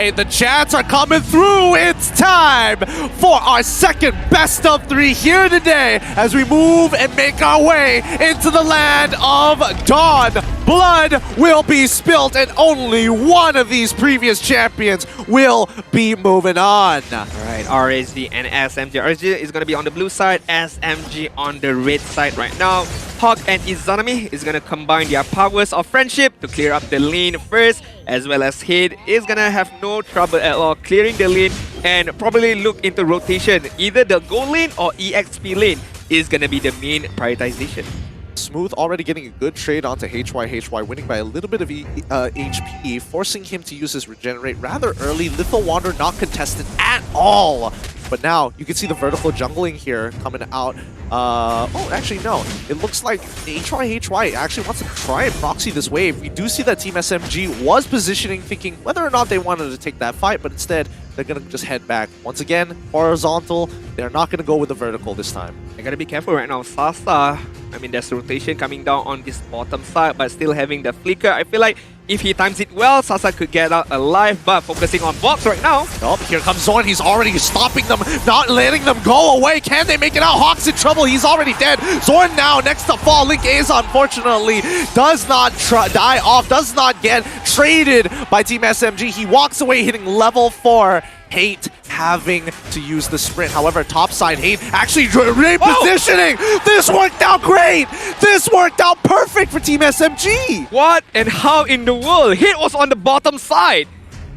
Hey, the chants are coming through. It's time for our second best of 3 here today as we move and make our way into the land of Dawn. Blood will be spilt and only one of these previous champions will be moving on. Alright, RSG and SMG. RSG is going to be on the blue side, SMG on the red side right now. Hawk and Izanami is going to combine their powers of friendship to clear up the lane first, as well as Hade is going to have no trouble at all clearing the lane and probably look into rotation. Either the gold lane or EXP lane is going to be the main prioritization. Smooth already getting a good trade onto HY, winning by a little bit of HP, forcing him to use his regenerate rather early. Lethal Wander not contested at all. But now you can see the vertical jungling here coming out. Oh, actually no. It looks like HY actually wants to try and proxy this wave. We do see that Team SMG was positioning, thinking whether or not they wanted to take that fight, but instead they're going to just head back. Once again, horizontal. They're not going to go with the vertical this time. I gotta be careful right now. Sasa, I mean, there's rotation coming down on this bottom side, but still having the flicker. I feel like if he times it well, Sasa could get out alive, but focusing on box right now. Oh, here comes Zorn. He's already stopping them, not letting them go away. Can they make it out? Hawk's in trouble. He's already dead. Zorn now next to fall. Link Aza, unfortunately, does not die off, does not get traded by Team SMG. He walks away hitting level 4. Hate having to use the sprint. However, topside Hate actually repositioning. Oh! This worked out great. This worked out perfect for Team SMG. What and how in the world? Hate was on the bottom side.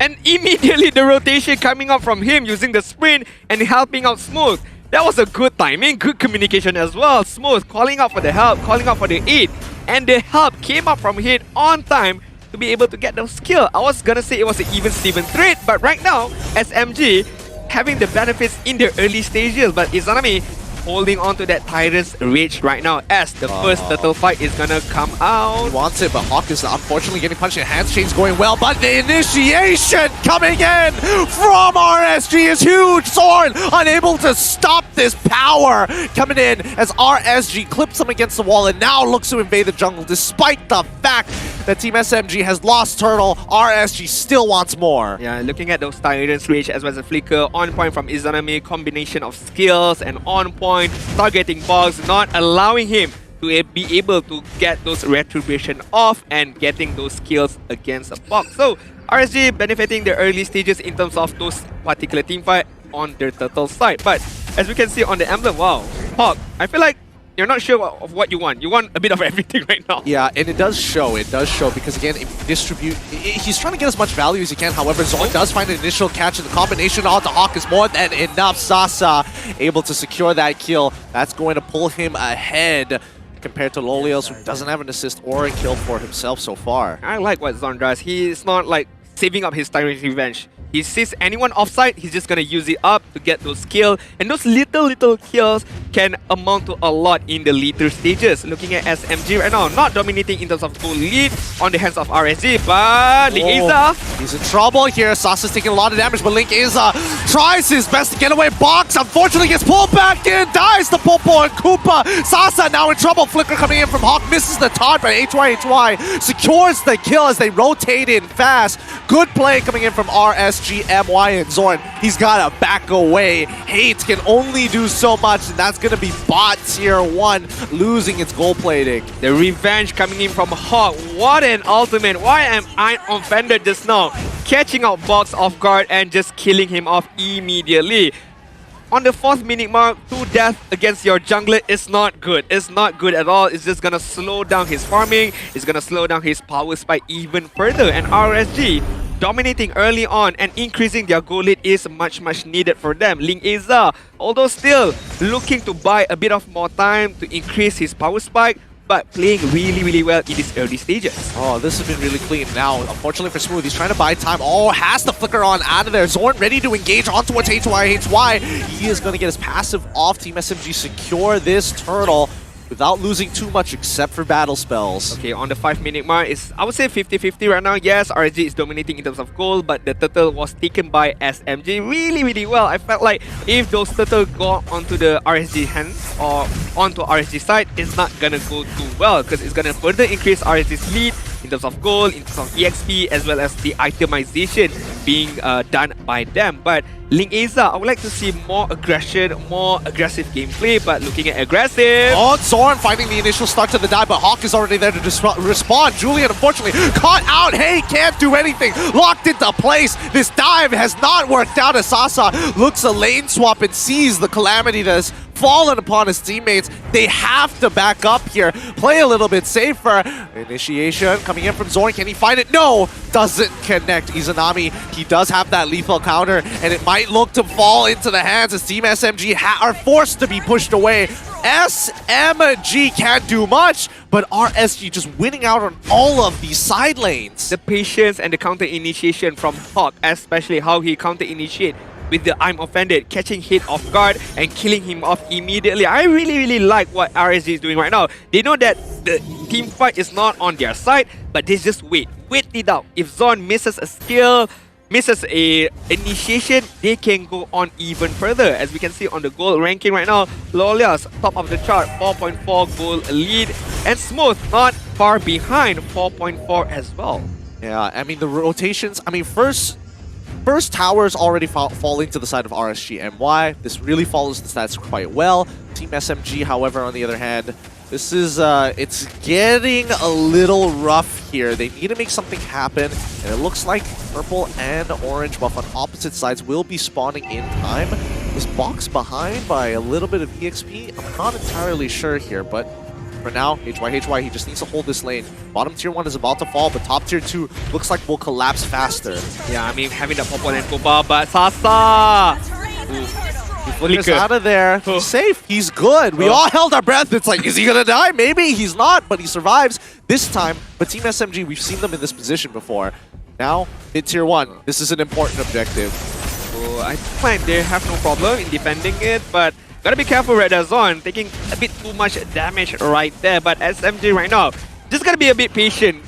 And immediately the rotation coming up from him using the sprint and helping out Smooth. That was a good timing, good communication as well. Smooth calling out for the help, calling out for the aid. And the help came up from Hate on time to be able to get those kills. I was gonna say it was an even-Steven trade, but right now, SMG having the benefits in the early stages, but Izanami holding on to that Tyrant's Rage right now as the first turtle fight is gonna come out. He wants it, but Hawk is unfortunately getting punched in. Hands chains going well, but the initiation coming in from RSG is huge. Zorn unable to stop this power coming in as RSG clips him against the wall and now looks to invade the jungle despite the fact that Team SMG has lost Turtle. RSG still wants more. Yeah, looking at those Tyrant's Rage as well as a flicker, on point from Izanami, combination of skills and on point targeting box, not allowing him to be able to get those retribution off and getting those kills against a box. So RSG benefiting the early stages in terms of those particular team fight on their turtle side. But as we can see on the emblem, wow, Hawk, I feel like you're not sure of what you want. You want a bit of everything right now. Yeah, and it does show. It does show because, again, if you distribute... He's trying to get as much value as he can. However, Zorn does find an initial catch, and the combination onto Hawk is more than enough. Sasa able to secure that kill. That's going to pull him ahead compared to Lolios, who doesn't have an assist or a kill for himself so far. I like what Zorn does. He's not like saving up his Tyrant Revenge. He sees anyone offside, he's just gonna use it up to get those kills. And those little kills can amount to a lot in the later stages. Looking at SMG right now, not dominating in terms of goal lead on the hands of RSG, but Link Aza. He's in trouble here. Sasa's taking a lot of damage, but Link Aza tries his best to get away. Box unfortunately gets pulled back in, dies to Popo and Koopa. Sasa now in trouble. Flicker coming in from Hawk, misses the taunt, but HY secures the kill as they rotate in fast. Good play coming in from RSG. MY and Zorn. He's got to back away. Hate can only do so much, and that's going to be bot tier 1 losing its gold plating. The revenge coming in from Hawk. What an ultimate. Why am I offended just now? Catching out Box off guard and just killing him off immediately. On the 4th minute mark, 2 deaths against your jungler is not good. It's not good at all. It's just gonna slow down his farming. It's gonna slow down his power spike even further. And RSG dominating early on and increasing their goal lead is much needed for them. Link Aza, although still looking to buy a bit of more time to increase his power spike, but playing really well in these early stages. Oh, this has been really clean. Now, unfortunately for Smooth, he's trying to buy time. Oh, has the flicker on out of there. Zorn ready to engage on towards HY. He is going to get his passive off. Team SMG secure this turtle without losing too much except for battle spells. Okay, on the 5 minute mark, is I would say 50-50 right now. Yes, RSG is dominating in terms of gold, but the turtle was taken by SMG really well. I felt like if those turtle go onto the RSG hands or onto RSG side, it's not gonna go too well because it's gonna further increase RSG's lead in terms of gold, in terms of EXP, as well as the itemization being done by them. But Linkeza, I would like to see more aggression, more aggressive gameplay, but looking at aggressive. Oh, Zorn finding the initial start to the dive, but Hawk is already there to respond. Julian, unfortunately, caught out. Hey, can't do anything. Locked into place. This dive has not worked out as Sasa looks a lane swap and sees the calamity that has fallen upon his teammates. They have to back up here, play a little bit safer. Initiation coming in from Zorn. Can he find it? No, doesn't connect. Izanami, he does have that lethal counter, and it might look to fall into the hands as Team SMG are forced to be pushed away. SMG can't do much, but RSG just winning out on all of these side lanes. The patience and the counter initiation from Hawk, especially how he counter initiate with the I'm offended, catching hit off guard and killing him off immediately. I really like what RSG is doing right now. They know that the team fight is not on their side, but they just wait it out. If Zorn misses a skill, misses a initiation, they can go on even further. As we can see on the gold ranking right now, Lolias top of the chart, 4.4 gold lead, and Smooth not far behind, 4.4 as well. Yeah, I mean the rotations, I mean first towers already falling to the side of RSG MY. This really follows the stats quite well. Team SMG, however, on the other hand, this is, it's getting a little rough here. They need to make something happen, and it looks like purple and orange buff on opposite sides will be spawning in time. This box behind by a little bit of EXP, I'm not entirely sure here, but for now, HY, he just needs to hold this lane. Bottom tier 1 is about to fall, but top tier 2 looks like will collapse faster. Yeah, I mean, having the purple and Koba, but Sasa! He flickers out of there. He's safe. He's good. We all held our breath. It's like, is he gonna die? Maybe. He's not, but he survives this time. But Team SMG, we've seen them in this position before. Now, mid tier 1. This is an important objective. So I find they have no problem in defending it, but gotta be careful, Red Zone, taking a bit too much damage right there. But SMG right now, just gotta be a bit patient.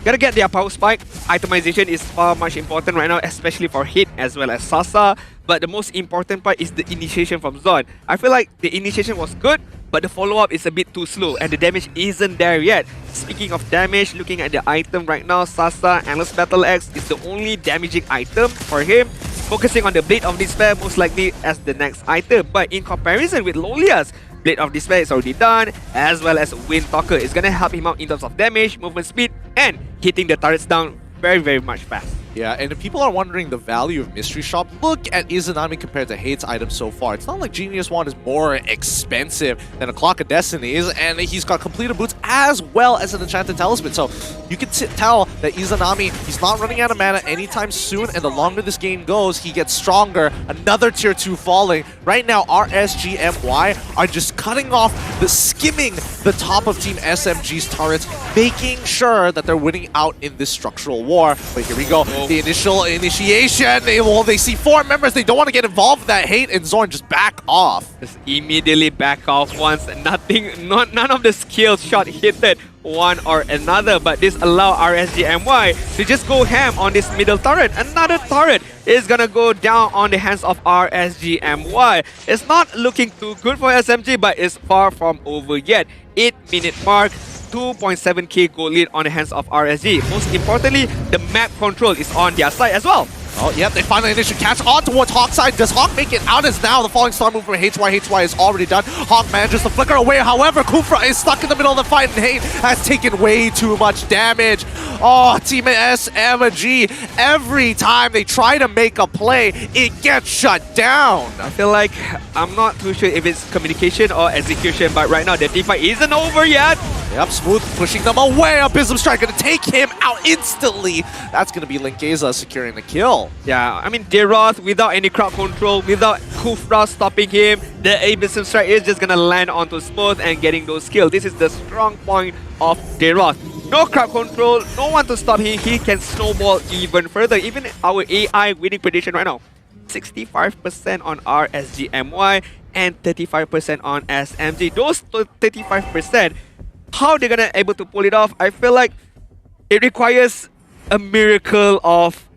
Gotta get their power spike. Itemization is far much important right now, especially for Hit as well as Sasa. But the most important part is the initiation from Zon. I feel like the initiation was good, but the follow-up is a bit too slow and the damage isn't there yet. Speaking of damage, looking at the item right now, Sasa Endless Battle Axe is the only damaging item for him. Focusing on the Blade of Despair most likely as the next item. But in comparison with Lolias, Blade of Despair is already done, as well as Wind Talker is gonna help him out in terms of damage, movement speed, and hitting the turrets down very much fast. Yeah, and if people are wondering the value of Mystery Shop, look at Izanami compared to Hate's items so far. It's not like Genius Wand is more expensive than a Clock of Destiny is, and he's got completed boots as well as an Enchanted Talisman. So you can tell that Izanami, he's not running out of mana anytime soon, and the longer this game goes, he gets stronger. Another tier 2 falling. Right now, RSG MY are just cutting off skimming the top of Team SMG's turrets, making sure that they're winning out in this structural war. But here we go. The initial initiation, they see 4 members, they don't want to get involved with that. Hate and Zorn just back off. Just immediately back off once none of the skills shot hitted one or another, but this allow RSG MY to just go ham on this middle turret. Another turret is gonna go down on the hands of RSG MY. It's not looking too good for SMG, but it's far from over yet. 8-minute mark, 2.7k gold lead on the hands of RSG. Most importantly, the map control is on their side as well. Oh, yep, they finally initially catch on towards Hawk's side. Does Hawk make it out as now the falling star move from HY? HY is already done. Hawk manages to flicker away. However, Kufra is stuck in the middle of the fight, and Hate has taken way too much damage. Oh, Team SMG, every time they try to make a play, it gets shut down. I feel like I'm not too sure if it's communication or execution, but right now the team fight isn't over yet. Yep, Smooth pushing them away. Abysm Strike gonna take him out instantly. That's gonna be Linkeza securing the kill. Yeah, I mean, Deroth without any crowd control, without Kufra stopping him, the Abysm Strike is just gonna land onto Smooth and getting those kills. This is the strong point of Deroth. No crowd control, no one to stop him. He can snowball even further. Even our AI winning prediction right now, 65% on RSG MY and 35% on SMG. Those 35%, how they're gonna able to pull it off? I feel like it requires a miracle of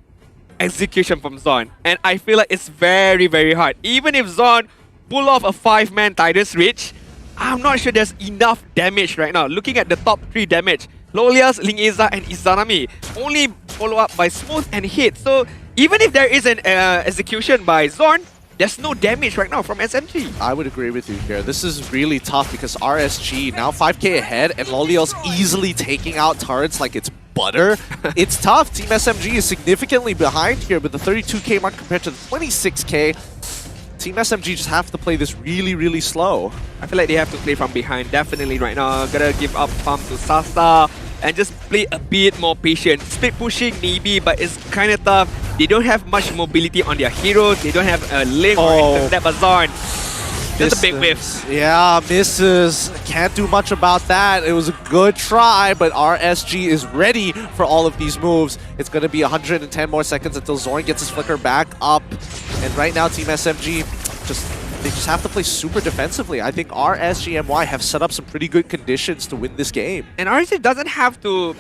execution from Zon, and I feel like it's very hard. Even if Zon pull off a 5-man Tidus Reach, I'm not sure there's enough damage right now. Looking at the top 3 damage, Lolias, Ling Eza, and Izanami. Only follow up by Smooth and Hit. So even if there is an execution by Zorn, there's no damage right now from SMG. I would agree with you here. This is really tough because RSG now 5k ahead and Loliel's easily taking out turrets like it's butter. It's tough. Team SMG is significantly behind here with the 32k mark compared to the 26k. Team SMG just have to play this really, really slow. I feel like they have to play from behind definitely right now. Gotta give up farm to Sasa and just play a bit more patient. Split pushing maybe, but it's kind of tough. They don't have much mobility on their heroes. They don't have a link or intercept Zorn. Just a big whiff. Yeah, misses. Can't do much about that. It was a good try, but RSG is ready for all of these moves. It's going to be 110 more seconds until Zorn gets his flicker back up. And right now, Team SMG, they just have to play super defensively. I think RSGMY have set up some pretty good conditions to win this game. And RSG doesn't have to,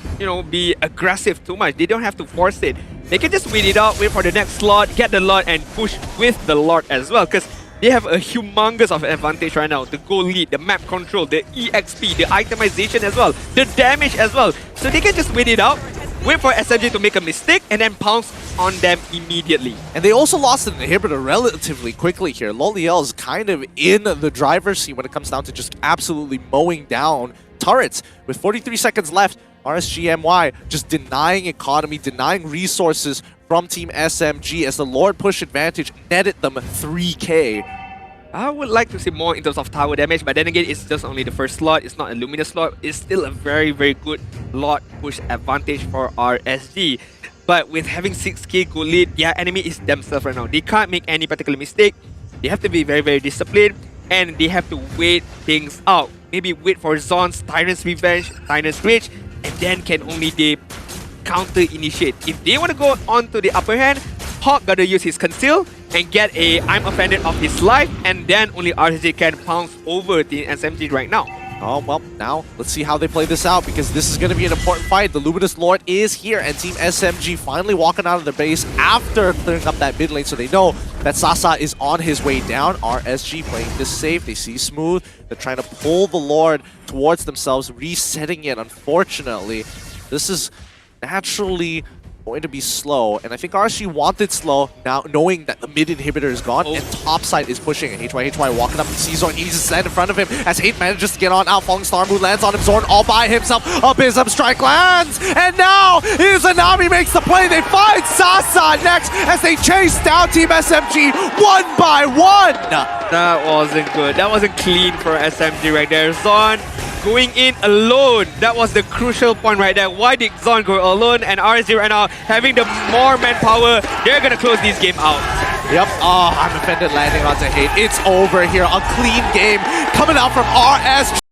be aggressive too much. They don't have to force it. They can just wait it out, wait for the next slot, get the Lord, and push with the Lord as well. Because they have a humongous of advantage right now. The goal lead, the map control, the EXP, the itemization as well, the damage as well. So they can just wait it out, wait for SMG to make a mistake, and then pounce on them immediately. And they also lost an inhibitor relatively quickly here. Loliel is kind of in the driver's seat when it comes down to just absolutely mowing down turrets. With 43 seconds left, RSGMY just denying economy, denying resources from Team SMG as the Lord push advantage netted them 3k. I would like to see more in terms of tower damage, but then again, it's just only the first slot. It's not a Luminous slot. It's still a very, very good Lord push advantage for RSG. But with having 6k gold lead, their enemy is themselves right now. They can't make any particular mistake. They have to be very, very disciplined, and they have to wait things out. Maybe wait for Zon's Tyrant's Revenge, Tyrant's Rage, and then can only they counter-initiate. If they want to go on to the upper hand, Hawk gotta use his Conceal and get a I'm offended of his life, and then only RSG can pounce over the SMG right now. Oh, well, now let's see how they play this out because this is going to be an important fight. The Luminous Lord is here and Team SMG finally walking out of their base after clearing up that mid lane, so they know that Sasa is on his way down. RSG playing this safe. They see Smooth. They're trying to pull the Lord towards themselves, resetting it. Unfortunately, this is naturally going to be slow, and I think RSG wanted slow now, knowing that the mid inhibitor is gone and topside is pushing. And HY walking up to see Zorn, he needs to stand in front of him as Hate manages to get on out. Falling Star Moon lands on him. Zorn all by himself. Up is up strike lands, and now Izanami makes the play. They find Sasa next as they chase down Team SMG one by one. That wasn't good. That wasn't clean for SMG right there. Zorn going in alone. That was the crucial point right there. Why did Zorn go alone? And RSG right now having the more manpower, they're gonna close this game out. Yep. Oh, I'm offended landing onto Hate. It's over here. A clean game coming out from RSG.